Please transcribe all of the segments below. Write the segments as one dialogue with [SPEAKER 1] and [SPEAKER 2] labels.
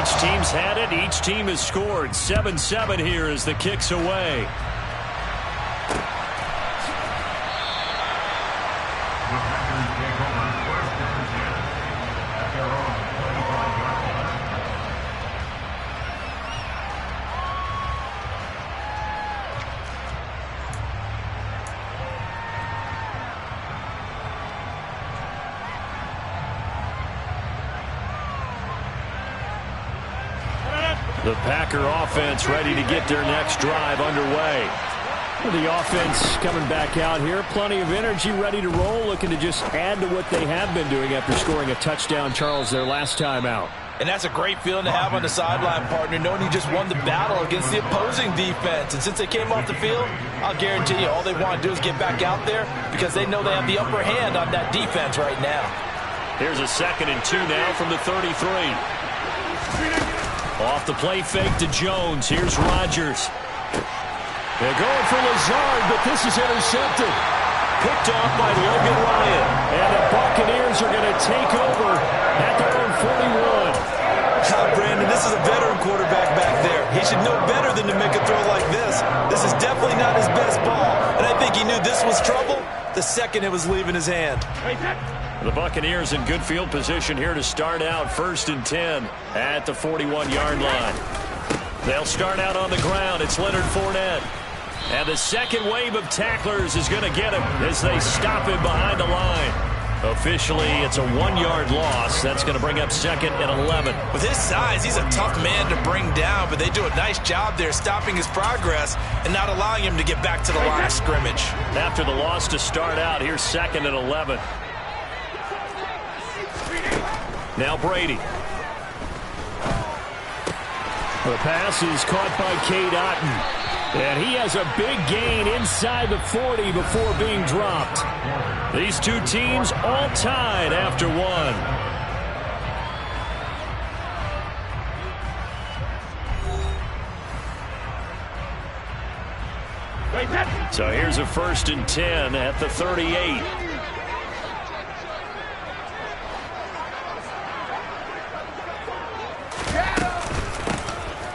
[SPEAKER 1] Each team's had it. Each team has scored. 7-7 here as the kick's away. The Packer offense ready to get their next drive underway. The offense coming back out here. Plenty of energy, ready to roll, looking to just add to what they have been doing after scoring a touchdown, Charles, their last time out.
[SPEAKER 2] And that's a great feeling to have on the sideline, partner, knowing you just won the battle against the opposing defense. And since they came off the field, I'll guarantee you all they want to do is get back out there because they know they have the upper hand on that defense right now.
[SPEAKER 1] Here's a 2nd and 2 now from the 33. Off the play fake to Jones. Here's Rodgers. They're going for Lazard, but this is intercepted. Picked off by Logan Ryan. And the Buccaneers are going to take over at their own 41.
[SPEAKER 2] Brandon, this is a veteran quarterback back there. He should know better than to make a throw like this. This is definitely not his best ball. And I think he knew this was trouble the second it was leaving his hand.
[SPEAKER 1] The Buccaneers in good field position here to start out 1st and 10 at the 41-yard line. They'll start out on the ground. It's Leonard Fournette. And the second wave of tacklers is going to get him as they stop him behind the line. Officially, it's a 1-yard loss. That's going to bring up 2nd and 11.
[SPEAKER 2] With his size, he's a tough man to bring down, but they do a nice job there stopping his progress and not allowing him to get back to the line of scrimmage.
[SPEAKER 1] After the loss to start out, here's 2nd and 11. Now Brady. The pass is caught by Cade Otton. And he has a big gain inside the 40 before being dropped. These two teams all tied after one. So here's a 1st and 10 at the 38.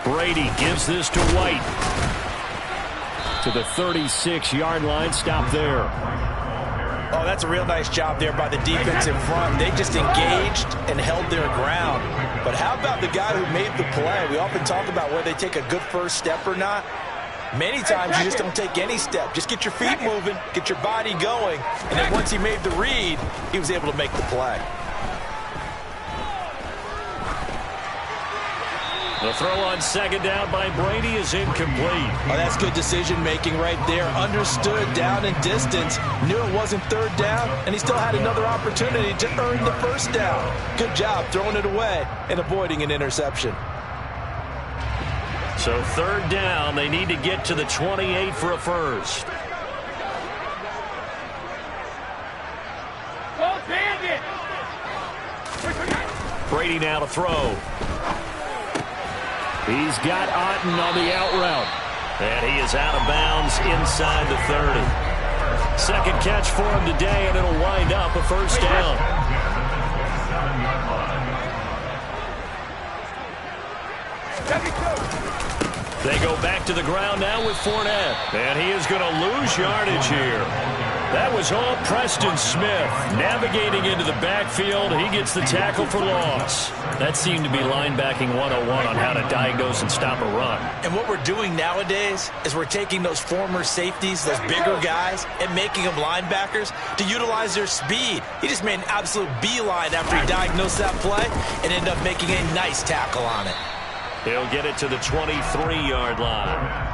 [SPEAKER 1] Brady gives this to White. To the 36-yard line. Stop there.
[SPEAKER 2] Oh, that's a real nice job there by the defense in front. They just engaged and held their ground. But how about the guy who made the play? We often talk about whether they take a good first step or not. Many times you just don't take any step. Just get your feet moving, get your body going. And then once he made the read, he was able to make the play.
[SPEAKER 1] The throw on 2nd down by Brady is incomplete.
[SPEAKER 2] Oh, that's good decision-making right there. Understood down and distance. Knew it wasn't 3rd down, and he still had another opportunity to earn the 1st down. Good job throwing it away and avoiding an interception.
[SPEAKER 1] So 3rd down, they need to get to the 28 for a first. Brady now to throw. He's got Otton on the out route. And he is out of bounds inside the 30. 2nd catch for him today, and it'll wind up a 1st down. They go back to the ground now with Fournette. And he is going to lose yardage here. That was all Preston Smith. Navigating into the backfield, he gets the tackle for loss. That seemed to be linebacking 101 on how to diagnose and stop a run. And what we're doing nowadays is we're taking those former safeties, those bigger guys, and making them linebackers to utilize their speed. He just made an absolute beeline after he diagnosed that play and ended up making a nice tackle on it. He'll get it to the 23-yard line.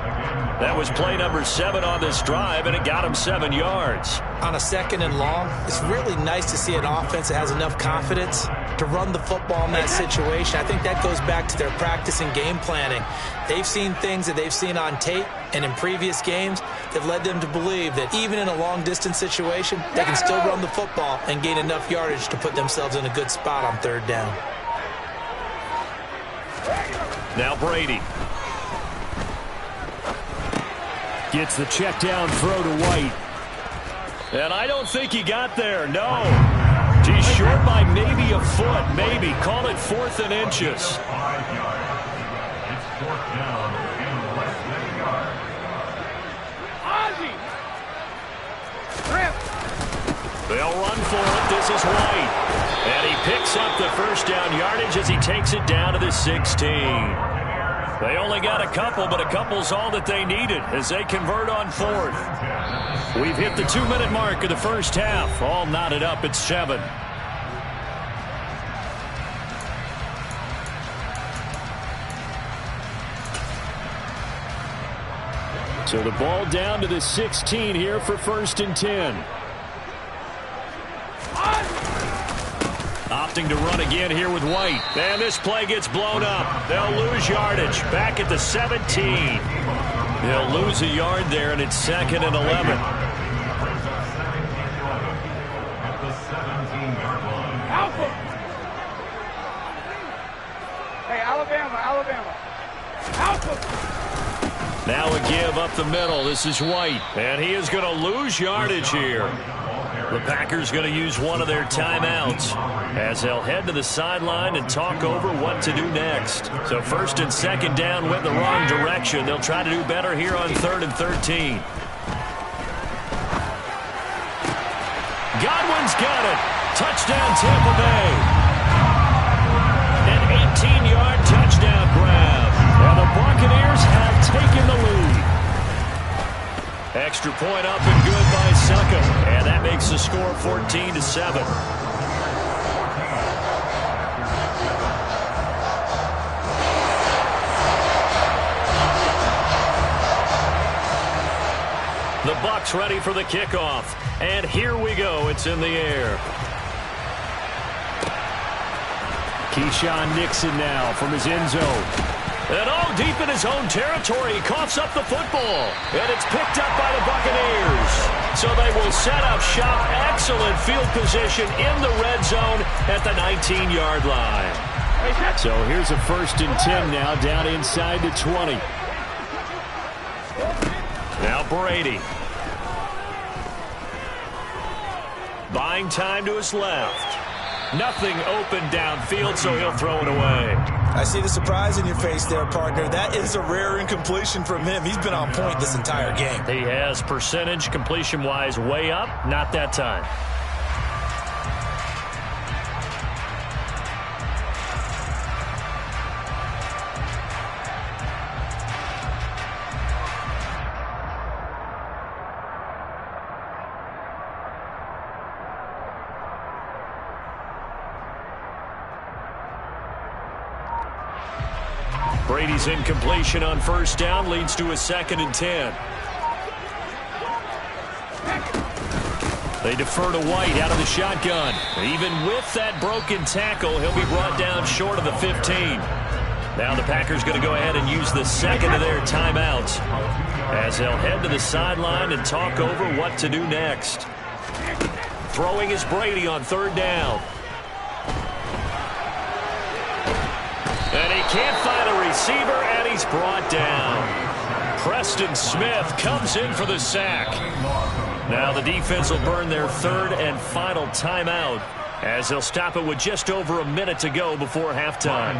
[SPEAKER 1] That was play number 7 on this drive, and it got him 7 yards. On a 2nd and long, it's really nice to see an offense that has enough confidence to run the football in that situation. I think that goes back to their practice and game planning. They've seen things that they've seen on tape and in previous games that led them to believe that even in a long-distance situation, they can still run the football and gain enough yardage to put themselves in a good spot on 3rd down. Now Brady. Gets the check down throw to White. And I don't think he got there, no. He's short by maybe a foot, maybe. Call it 4th and inches.
[SPEAKER 3] It's 4th down and less than a yard.
[SPEAKER 1] They'll run for it. This is White. And he picks up the first down yardage as he takes it down to the 16. They only got a couple, but a couple's all that they needed as they convert on 4th. We've hit the 2-minute mark of the first half. All knotted up at 7. So the ball down to the 16 here for 1st and 10. Opting to run again here with White. And this play gets blown up. They'll lose yardage. Back at the 17. They'll lose a yard there, and it's 2nd and 11.
[SPEAKER 4] Hey, Alabama.
[SPEAKER 1] Now a give up the middle. This is White. And he is going to lose yardage here. The Packers going to use one of their timeouts as they'll head to the sideline and talk over what to do next. So 1st and 2nd down went the wrong direction. They'll try to do better here on 3rd and 13. Godwin's got it. Touchdown Tampa Bay. An 18-yard touchdown grab. And the Buccaneers have taken the lead. Extra point up and good by Succop. And that makes the score 14-7. The Bucs ready for the kickoff. And here we go. It's in the air. Keyshawn Nixon now from his end zone. And all deep in his own territory, he coughs up the football. And it's picked up by the Buccaneers. So they will set up shop. Excellent field position in the red zone at the 19-yard line. So here's a 1st and 10 now, down inside the 20. Now Brady. Buying time to his left. Nothing open downfield, so he'll throw it away.
[SPEAKER 2] I see the surprise in your face there, partner. That is a rare incompletion from him. He's been on point this entire game.
[SPEAKER 1] He has percentage completion-wise way up. Not that time. Brady's incompletion on 1st down leads to a 2nd and 10. They defer to White out of the shotgun. Even with that broken tackle, he'll be brought down short of the 15. Now the Packers going to go ahead and use the 2nd of their timeouts as they'll head to the sideline and talk over what to do next. Throwing is Brady on 3rd down. And he can't find a receiver, and he's brought down. Preston Smith comes in for the sack. Now the defense will burn their 3rd and final timeout as they'll stop it with just over a minute to go before halftime.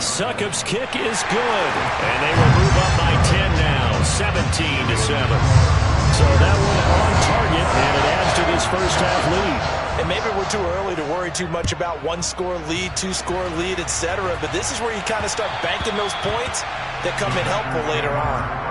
[SPEAKER 1] Succop's kick is good, and they will move up by 10 now, 17-7. So that one on target, and it adds to this first half lead.
[SPEAKER 2] And maybe we're too early to worry too much about 1-score lead, 2-score lead, etc. But this is where you kind of start banking those points that come in helpful later on.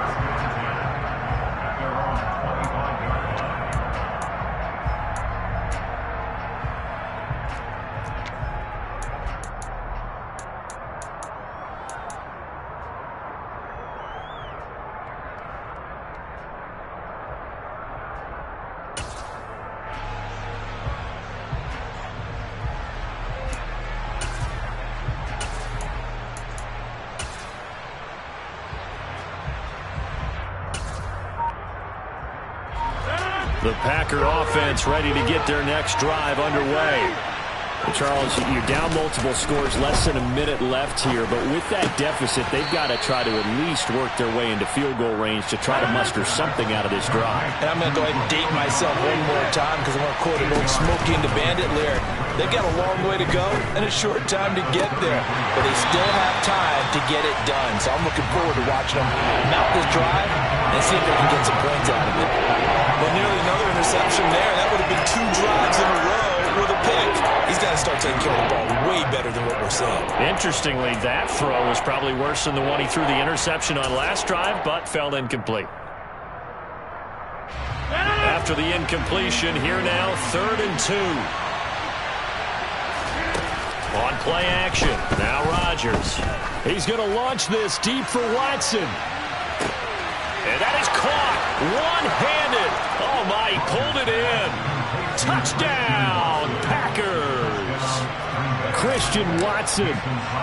[SPEAKER 1] The Packer offense ready to get their next drive underway. Charles, you're down multiple scores, less than a minute left here, but with that deficit, they've got to try to at least work their way into field goal range to try to muster something out of this drive.
[SPEAKER 2] And I'm going to go ahead and date myself one more time because I want to quote an old Smokey and the Bandit lyric. They've got a long way to go and a short time to get there, but they still have time to get it done. So I'm looking forward to watching them mount this drive and see if they can get some points out of it.
[SPEAKER 5] Well, nearly another interception there. That would have been 2 drives in a row with a pick. He's got to start taking care of the ball way better than what we're seeing.
[SPEAKER 1] Interestingly, that throw was probably worse than the one he threw the interception on last drive, but fell incomplete. After the incompletion, here now, 3rd and 2. On play action, now Rodgers. He's going to launch this deep for Watson. And that is caught, one-handed. Oh, my, he pulled it in. Touchdown, Packers. Christian Watson,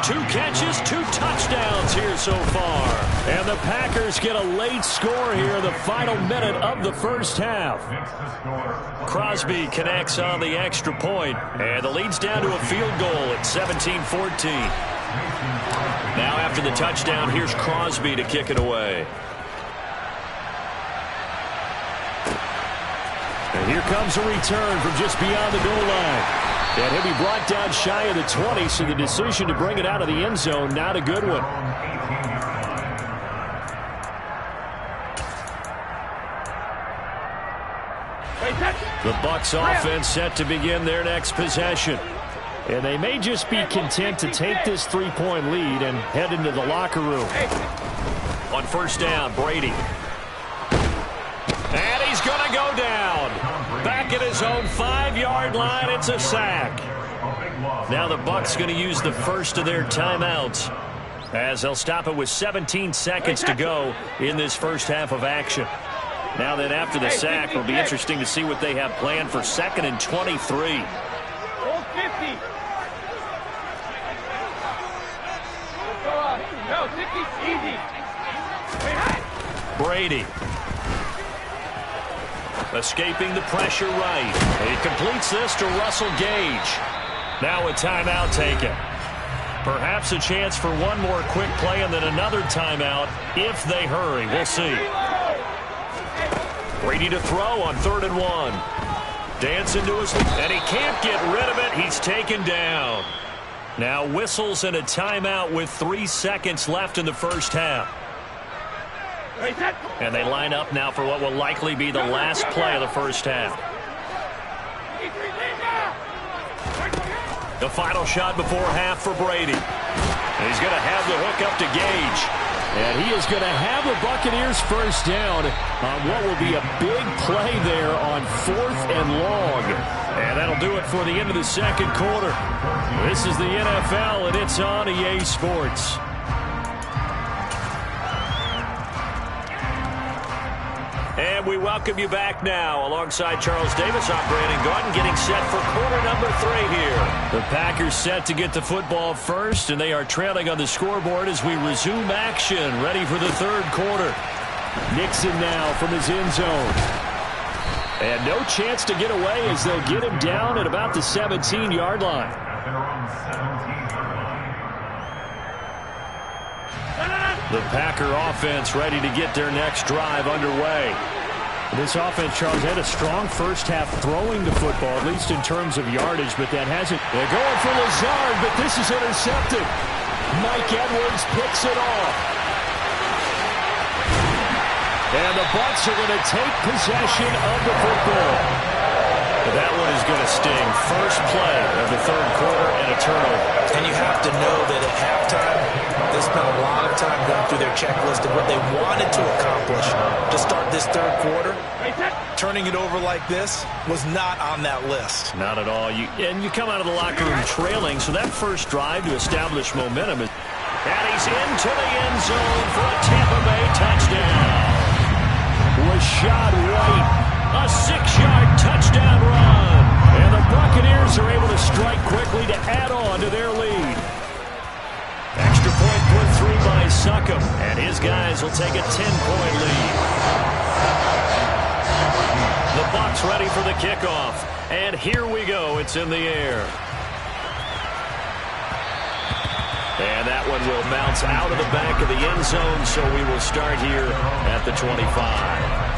[SPEAKER 1] 2 catches, 2 touchdowns here so far. And the Packers get a late score here in the final minute of the first half. Crosby connects on the extra point, and the lead's down to a field goal at 17-14. Now after the touchdown, here's Crosby to kick it away. And here comes a return from just beyond the goal line. And he'll be brought down shy of the 20, so the decision to bring it out of the end zone, not a good one. The Bucs offense set to begin their next possession. And they may just be content to take this 3-point lead and head into the locker room. On first down, Brady. And he's going to go down. Back at his own 5-yard line, it's a sack. Now the Bucs going to use the first of their timeouts, as they'll stop it with 17 seconds to go in this first half of action. Now that after the sack, it'll be interesting to see what they have planned for 2nd and 23. Brady. Escaping the pressure right. He completes this to Russell Gage. Now a timeout taken. Perhaps a chance for one more quick play and then another timeout if they hurry. We'll see. Brady to throw on 3rd and 1. Dance into his, and he can't get rid of it. He's taken down. Now whistles and a timeout with 3 seconds left in the first half. And they line up now for what will likely be the last play of the first half. The final shot before half for Brady. And he's going to have the hook up to Gage. And he is going to have the Buccaneers first down on what will be a big play there on 4th and long. And that'll do it for the end of the second quarter. This is the NFL, and it's on EA Sports. And we welcome you back now. Alongside Charles Davis, I'm Brandon Gaudin, getting set for quarter number 3 here. The Packers set to get the football first, and they are trailing on the scoreboard as we resume action, ready for the 3rd quarter. Nixon now from his end zone. And no chance to get away as they'll get him down at about the 17-yard line. The Packer offense ready to get their next drive underway. This offense, Charles, had a strong first half throwing the football, at least in terms of yardage, but that hasn't. They're going for Lazard, but this is intercepted. Mike Edwards picks it off. And the Bucs are going to take possession of the football. That one is going to sting. First play of the 3rd quarter and a turnover.
[SPEAKER 2] And you have to know that at halftime, they spent a lot of time going through their checklist of what they wanted to accomplish to start this 3rd quarter. Turning it over like this was not on that list.
[SPEAKER 1] Not at all. And you come out of the locker room trailing, so that first drive to establish momentum. And he's into the end zone for a Tampa Bay touchdown. Rashad White, a 6-yard touchdown run. And the Buccaneers are able to strike quickly to add on to their lead. Extra point put through by Succop, and his guys will take a 10-point lead. The Bucs ready for the kickoff, and here we go. It's in the air. And that one will bounce out of the back of the end zone, so we will start here at the 25.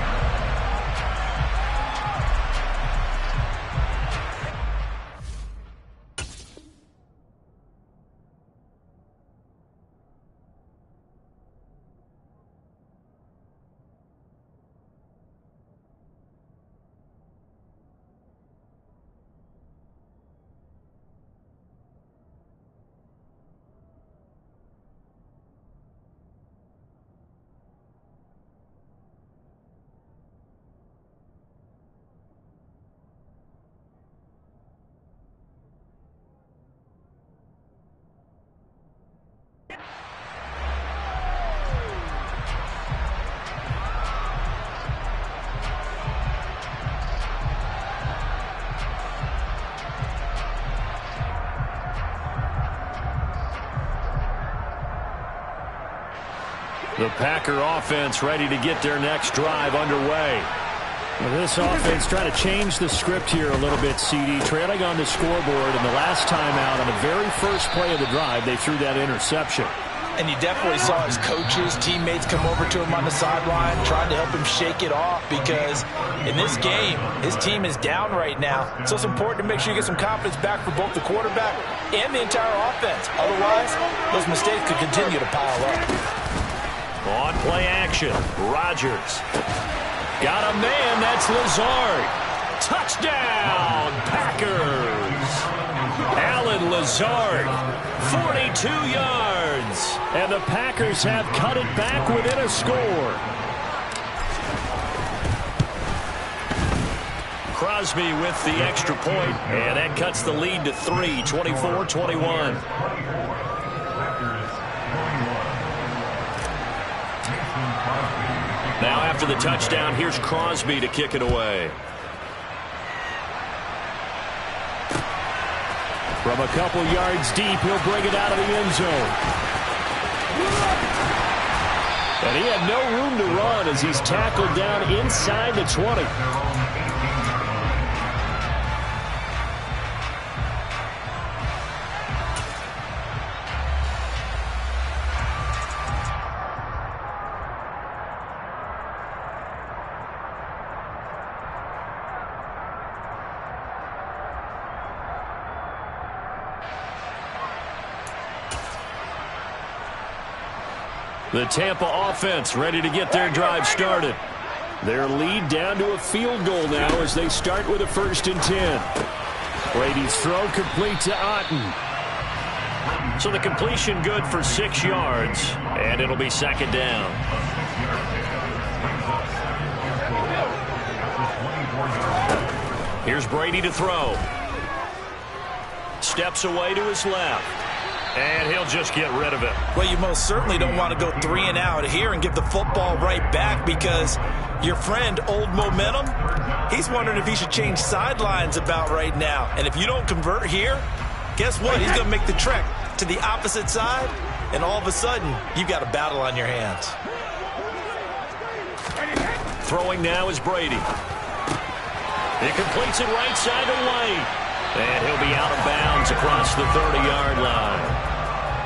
[SPEAKER 1] The Packer offense ready to get their next drive underway.
[SPEAKER 6] Well, this offense trying to change the script here a little bit, CD. Trailing on the scoreboard, and the last time out on the very first play of the drive, they threw that interception.
[SPEAKER 2] And you definitely saw his coaches, teammates come over to him on the sideline, trying to help him shake it off, because in this game, his team is down right now. So it's important to make sure you get some confidence back for both the quarterback and the entire offense. Otherwise, those mistakes could continue to pile up.
[SPEAKER 1] On play action, Rodgers. Got a man, that's Lazard. Touchdown, Packers. Allen Lazard, 42 yards. And the Packers have cut it back within a score. Crosby with the extra point, and that cuts the lead to 3, 24-21. Now after the touchdown, here's Crosby to kick it away.
[SPEAKER 6] From a couple yards deep, he'll bring it out of the end zone.
[SPEAKER 1] And he had no room to run as he's tackled down inside the 20. The Tampa offense ready to get their drive started. Their lead down to a field goal now as they start with a 1st and 10. Brady's throw complete to Otten. So the completion good for 6 yards, and it'll be 2nd down. Here's Brady to throw. Steps away to his left. And he'll just get rid of it.
[SPEAKER 2] Well, you most certainly don't want to go 3 and out here and give the football right back, because your friend, Old Momentum, he's wondering if he should change sidelines about right now. And if you don't convert here, guess what? He's going to make the trek to the opposite side, and all of a sudden, you've got a battle on your hands.
[SPEAKER 1] Throwing now is Brady. He completes it right side to White. And he'll be out of bounds across the 30-yard line.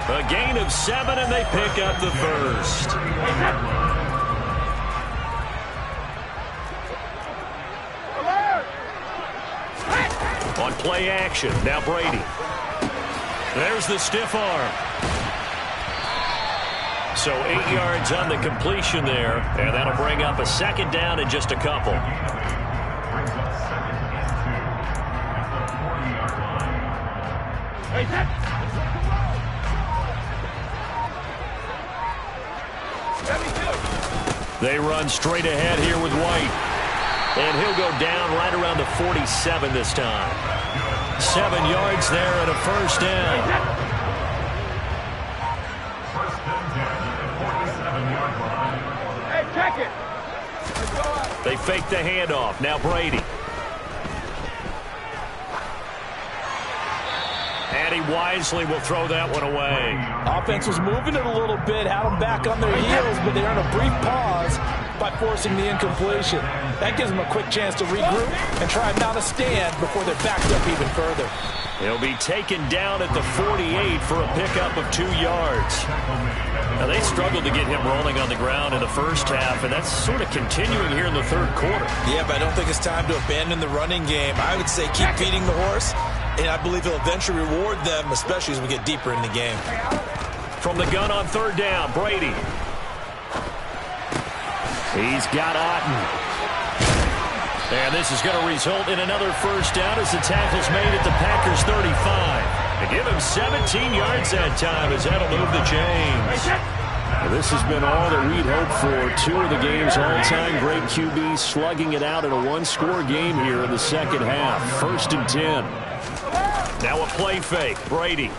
[SPEAKER 1] A gain of 7, and they pick up the 1st. On play action, now Brady. There's the stiff arm. So 8 yards on the completion there, and that'll bring up a 2nd down in just a couple. They run straight ahead here with White. And he'll go down right around the 47 this time. 7 yards there and a 1st down.
[SPEAKER 4] Hey, check it.
[SPEAKER 1] They fake the handoff. Now Brady. And he wisely will throw that one away.
[SPEAKER 2] Offense was moving it a little bit, had them back on their heels, but they earned a brief pause. by forcing the incompletion. That gives them a quick chance to regroup and try and mount a stand before they're backed up even further.
[SPEAKER 1] He'll be taken down at the 48 for a pickup of 2 yards. Now, they struggled to get him rolling on the ground in the first half, and that's sort of continuing here in the third quarter.
[SPEAKER 5] Yeah, but I don't think it's time to abandon the running game. I would say keep feeding the horse, and I believe he'll eventually reward them, especially as we get deeper in the game.
[SPEAKER 1] From the gun on third down, Brady. He's got Otten. And this is going to result in another first down as the tackle's made at the Packers' 35. They give him 17 yards that time as that'll move the chains. Well, this has been all that we'd hoped for. 2 of the game's all-time great QBs slugging it out in a one-score game here in the second half. 1st and 10. Now a play fake. Brady.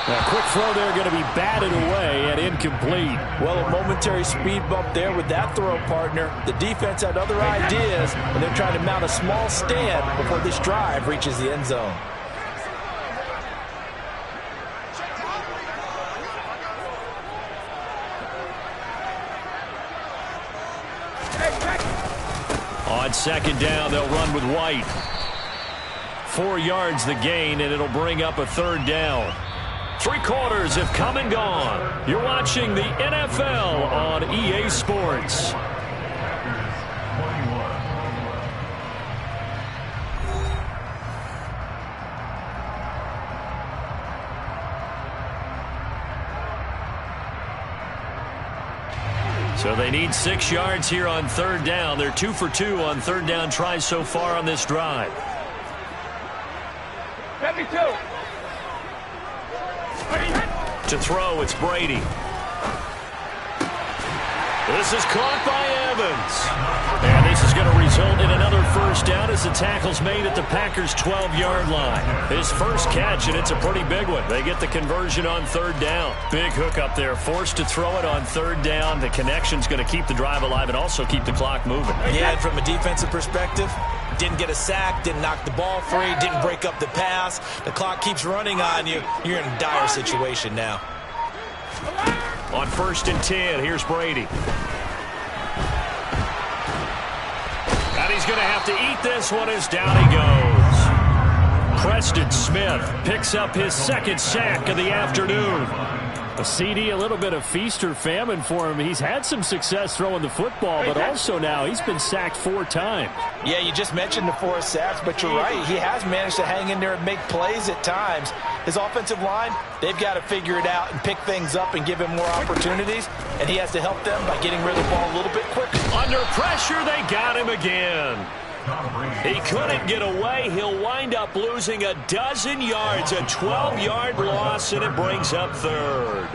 [SPEAKER 1] A quick throw there going to be batted away and incomplete.
[SPEAKER 2] Well, a momentary speed bump there with that throw, partner. The defense had other ideas, and they're trying to mount a small stand before this drive reaches the end zone.
[SPEAKER 1] On second down, they'll run with White. 4 yards the gain, and it'll bring up a third down. 3 quarters have come and gone. You're watching the NFL on EA Sports. So they need 6 yards here on third down. They're 2 for 2 on third down tries so far on this drive.
[SPEAKER 4] 72.
[SPEAKER 1] To throw, it's Brady. This is caught by Evans. And this is going to result in another first down as the tackle's made at the Packers' 12-yard line. His first catch, and it's a pretty big one. They get the conversion on third down. Big hook up there, forced to throw it on third down. The connection's going to keep the drive alive and also keep the clock moving.
[SPEAKER 5] Yeah, and from a defensive perspective, didn't get a sack, didn't knock the ball free, didn't break up the pass. The clock keeps running on you. You're in a dire situation now.
[SPEAKER 1] On 1st and 10, here's Brady. And he's going to have to eat this one as down he goes. Preston Smith picks up his 2nd sack of the afternoon. A CD, a little bit of feast or famine for him. He's had some success throwing the football, but also now he's been sacked 4 times.
[SPEAKER 2] Yeah, you just mentioned the 4 sacks, but you're right. He has managed to hang in there and make plays at times. His offensive line, they've got to figure it out and pick things up and give him more opportunities, and he has to help them by getting rid of the ball a little bit quicker.
[SPEAKER 1] Under pressure, they got him again. He couldn't get away. He'll wind up losing a dozen yards, a 12-yard loss, and it brings up third.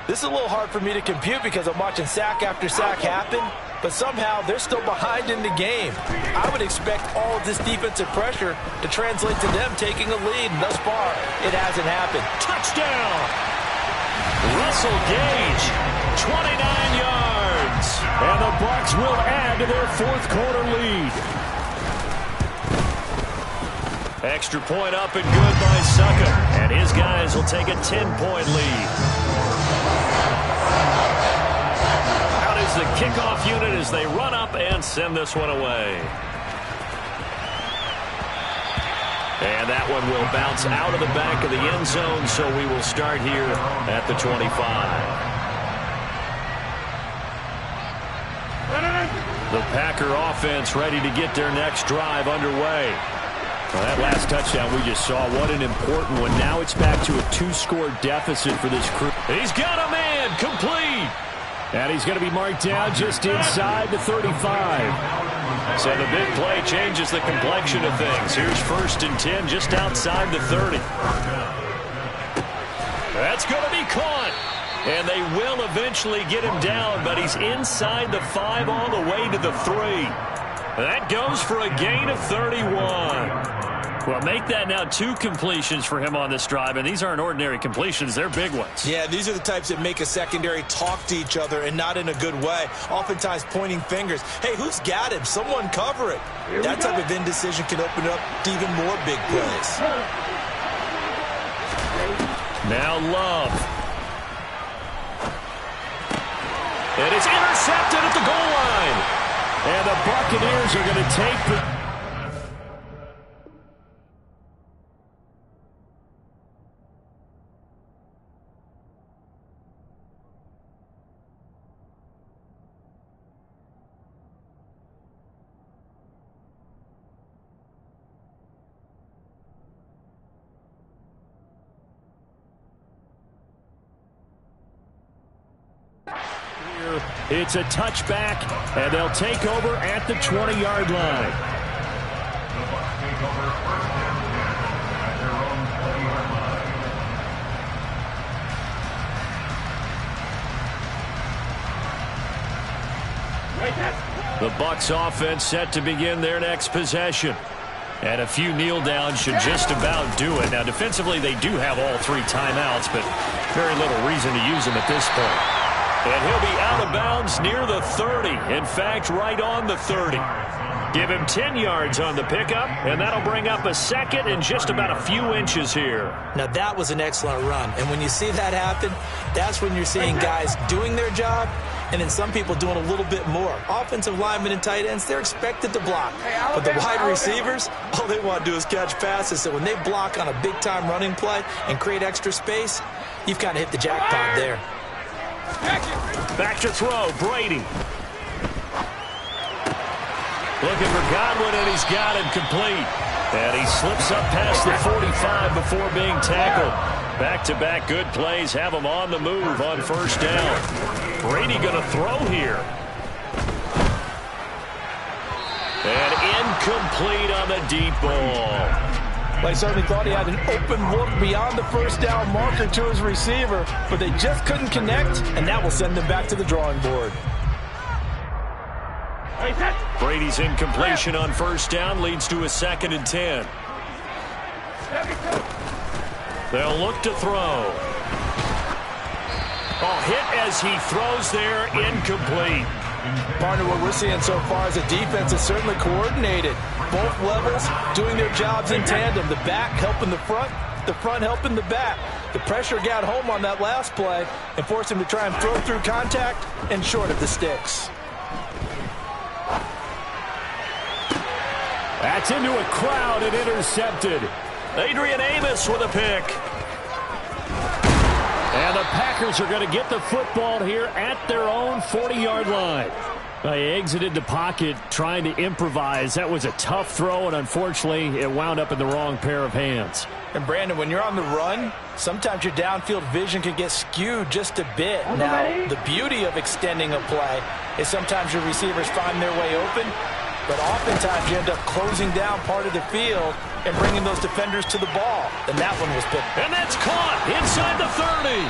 [SPEAKER 2] This is a little hard for me to compute because I'm watching sack after sack happen, but somehow they're still behind in the game. I would expect all of this defensive pressure to translate to them taking a lead, and thus far, it hasn't happened.
[SPEAKER 1] Touchdown! Russell Gage, 29 yards. And the Bucs will add to their 4th quarter lead. Extra point up and good by Succop. And his guys will take a 10-point lead. Out is the kickoff unit as they run up and send this one away. And that one will bounce out of the back of the end zone, so we will start here at the 25. The Packer offense ready to get their next drive underway. Well, that last touchdown we just saw, what an important one. Now it's back to a 2-score deficit for this crew. He's got a man, complete. And he's going to be marked down just inside the 35. So the big play changes the complexion of things. Here's 1st and 10 just outside the 30. That's going to be caught. And they will eventually get him down, but he's inside the 5 all the way to the 3. That goes for a gain of 31. Well, make that now 2 completions for him on this drive, and these aren't ordinary completions. They're big ones.
[SPEAKER 5] Yeah, these are the types that make a secondary talk to each other and not in a good way. Oftentimes pointing fingers. Hey, who's got him? Someone cover it. That type of indecision can open up to even more big plays. Now
[SPEAKER 1] Love. And it's intercepted at the goal line. And the Buccaneers are going to take the... It's a touchback, and they'll take over at the 20-yard line.
[SPEAKER 3] The Bucs take over first and 10 at their own 20-yard line.
[SPEAKER 1] The Bucs offense set to begin their next possession. And a few kneel downs should just about do it. Now, defensively, they do have all 3 timeouts, but very little reason to use them at this point. And he'll be out of bounds near the 30. In fact, right on the 30. Give him 10 yards on the pickup, and that'll bring up a second and just about a few inches here.
[SPEAKER 2] Now, that was an excellent run. And when you see that happen, that's when you're seeing guys doing their job and then some people doing a little bit more. Offensive linemen and tight ends, they're expected to block. But the wide receivers, all they want to do is catch passes. So when they block on a big-time running play and create extra space, you've kind of hit the jackpot there.
[SPEAKER 1] Back to throw, Brady. Looking for Godwin, and he's got him complete. And he slips up past the 45 before being tackled. Back-to-back good plays have him on the move on first down. Brady going to throw here. And incomplete on the deep ball.
[SPEAKER 2] They certainly thought he had an open look beyond the first down marker to his receiver, but they just couldn't connect, and that will send them back to the drawing board.
[SPEAKER 1] Brady's incompletion on first down leads to a 2nd and 10. They'll look to throw. Hit as he throws there, incomplete.
[SPEAKER 2] Partner, what we're seeing so far is the defense is certainly coordinated. Both levels doing their jobs in tandem. The back helping the front helping the back. The pressure got home on that last play and forced him to try and throw through contact and short of the sticks.
[SPEAKER 1] That's into a crowd and intercepted. Adrian Amos with a pick. And the Packers are going to get the football here at their own 40-yard line. They exited the pocket trying to improvise. That was a tough throw, and unfortunately, it wound up in the wrong pair of hands.
[SPEAKER 2] And, Brandon, when you're on the run, sometimes your downfield vision can get skewed just a bit. Now, the beauty of extending a play is sometimes your receivers find their way open, but oftentimes you end up closing down part of the field and bringing those defenders to the ball. And that one was picked.
[SPEAKER 1] And that's caught inside the 30.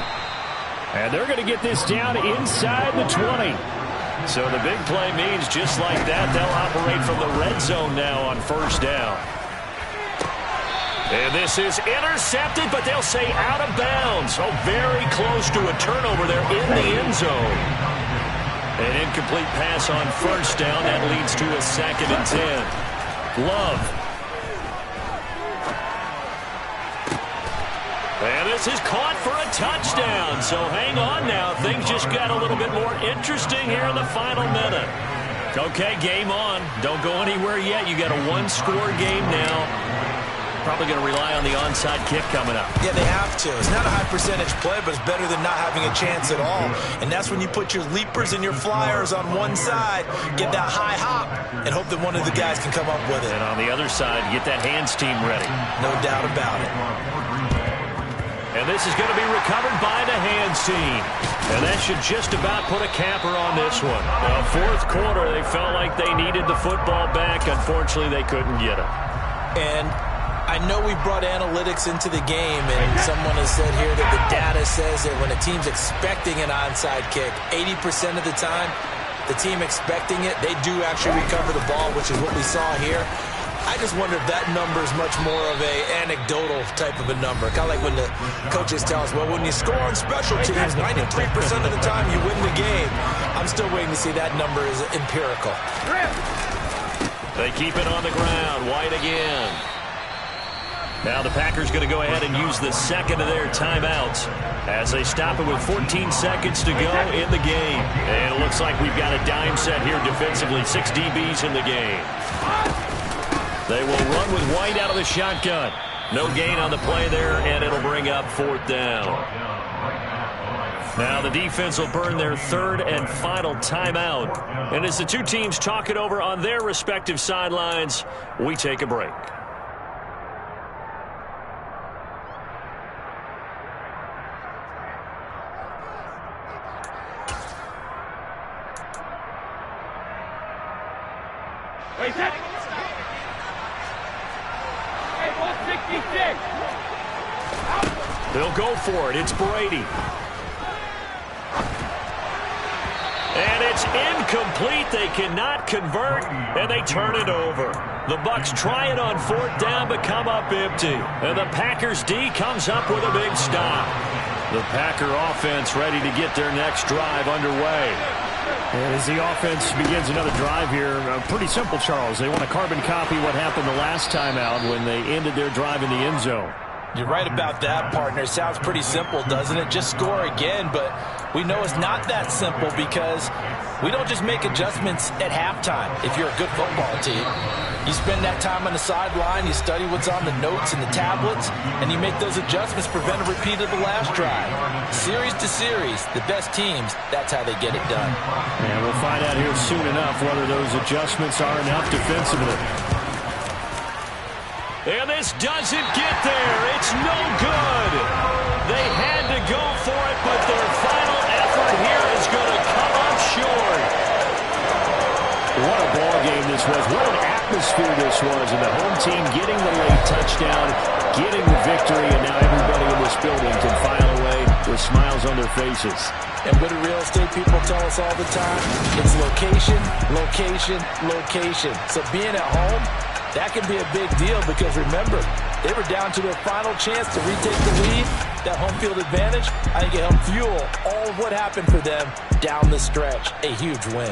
[SPEAKER 1] And they're going to get this down inside the 20. So the big play means just like that, they'll operate from the red zone now on first down. And this is intercepted, but they'll say out of bounds. So very close to a turnover there in the end zone. An incomplete pass on first down. That leads to a 2nd and 10. Love. And this is caught for a touchdown. So hang on now. Things just got a little bit more interesting here in the final minute. Okay, game on. Don't go anywhere yet. You got a one-score game now. Probably going to rely on the onside kick coming up.
[SPEAKER 2] Yeah, they have to. It's not a high-percentage play, but it's better than not having a chance at all. And that's when you put your leapers and your flyers on one side, get that high hop, and hope that one of the guys can come up with it.
[SPEAKER 1] And on the other side, get that hands team ready.
[SPEAKER 2] No doubt about it.
[SPEAKER 1] And this is going to be recovered by the hands team. And that should just about put a capper on this one. Now, fourth quarter, they felt like they needed the football back. Unfortunately, they couldn't get it.
[SPEAKER 2] And I know we brought analytics into the game, and someone has said here that the data says that when a team's expecting an onside kick, 80% of the time, the team expecting it, they do actually recover the ball, which is what we saw here. I just wonder if that number is much more of a anecdotal type of a number. Kind of like when the coaches tell us, well, when you score on special teams, 93% of the time you win the game. I'm still waiting to see that number is empirical.
[SPEAKER 1] They keep it on the ground. White again. Now the Packers going to go ahead and use the second of their timeouts as they stop it with 14 seconds to go in the game. And it looks like we've got a dime set here defensively. 6 DBs in the game. They will run with White out of the shotgun. No gain on the play there, and it'll bring up 4th down. Now the defense will burn their 3rd and final timeout. And as the two teams talk it over on their respective sidelines, we take a break.
[SPEAKER 4] Wait, that. Hey, 166.
[SPEAKER 1] They'll go for it. It's Brady. And it's incomplete. They cannot convert, and they turn it over. The Bucs try it on 4th down, but come up empty. And the Packers D comes up with a big stop. The Packer offense ready to get their next drive underway.
[SPEAKER 6] And as the offense begins another drive here, pretty simple, Charles. They want to carbon copy what happened the last time out when they ended their drive in the end zone.
[SPEAKER 2] You're right about that, partner. Sounds pretty simple, doesn't it? Just score again, but we know it's not that simple because we don't just make adjustments at halftime if you're a good football team. You spend that time on the sideline, you study what's on the notes and the tablets, and you make those adjustments, prevent a repeat of the last drive. Series to series, the best teams, that's how they get it done.
[SPEAKER 6] And we'll find out here soon enough whether those adjustments are enough defensively.
[SPEAKER 1] And this doesn't get there. It's no good. They had to go for it, but their final effort here is going to come up short.
[SPEAKER 6] What a ball game this was. What an atmosphere this was. And the home team getting the late touchdown, getting the victory, and now everybody in this building can file away with smiles on their faces.
[SPEAKER 2] And what do real estate people tell us all the time? It's location, location, location. So being at home, that can be a big deal because, remember, they were down to their final chance to retake the lead. That home field advantage, I think it helped fuel all of what happened for them down the stretch. A huge win.